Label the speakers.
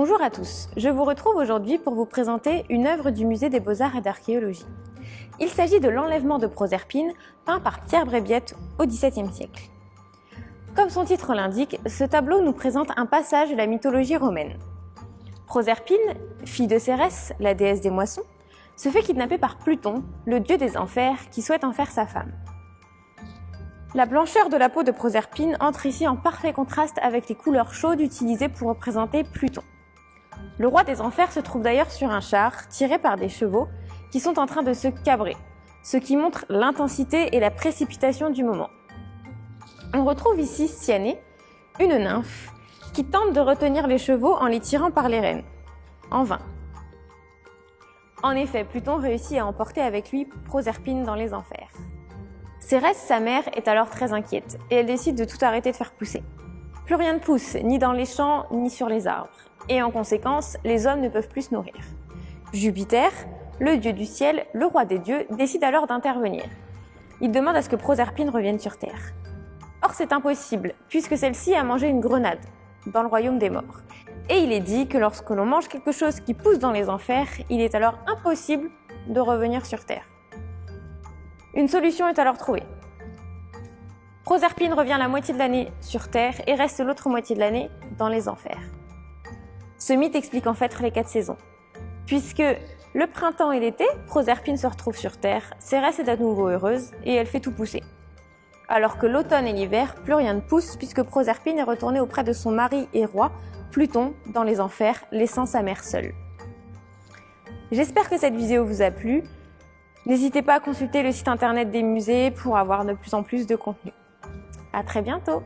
Speaker 1: Bonjour à tous, je vous retrouve aujourd'hui pour vous présenter une œuvre du Musée des Beaux-Arts et d'Archéologie. Il s'agit de l'enlèvement de Proserpine, peint par Pierre Brébiette au XVIIe siècle. Comme son titre l'indique, ce tableau nous présente un passage de la mythologie romaine. Proserpine, fille de Cérès, la déesse des moissons, se fait kidnapper par Pluton, le dieu des enfers, qui souhaite en faire sa femme. La blancheur de la peau de Proserpine entre ici en parfait contraste avec les couleurs chaudes utilisées pour représenter Pluton. Le roi des enfers se trouve d'ailleurs sur un char, tiré par des chevaux, qui sont en train de se cabrer, ce qui montre l'intensité et la précipitation du moment. On retrouve ici Cyanée, une nymphe, qui tente de retenir les chevaux en les tirant par les rênes. En vain. En effet, Pluton réussit à emporter avec lui Proserpine dans les enfers. Cérès, sa mère, est alors très inquiète et elle décide de tout arrêter de faire pousser. Plus rien ne pousse, ni dans les champs, ni sur les arbres. Et en conséquence, les hommes ne peuvent plus se nourrir. Jupiter, le dieu du ciel, le roi des dieux, décide alors d'intervenir. Il demande à ce que Proserpine revienne sur Terre. Or, c'est impossible, puisque celle-ci a mangé une grenade dans le royaume des morts. Et il est dit que lorsque l'on mange quelque chose qui pousse dans les enfers, il est alors impossible de revenir sur Terre. Une solution est alors trouvée. Proserpine revient la moitié de l'année sur Terre et reste l'autre moitié de l'année dans les enfers. Ce mythe explique en fait les 4 saisons. Puisque le printemps et l'été, Proserpine se retrouve sur Terre, Cérès est à nouveau heureuse et elle fait tout pousser. Alors que l'automne et l'hiver, plus rien ne pousse puisque Proserpine est retournée auprès de son mari et roi, Pluton, dans les enfers, laissant sa mère seule. J'espère que cette vidéo vous a plu. N'hésitez pas à consulter le site internet des musées pour avoir de plus en plus de contenu. À très bientôt!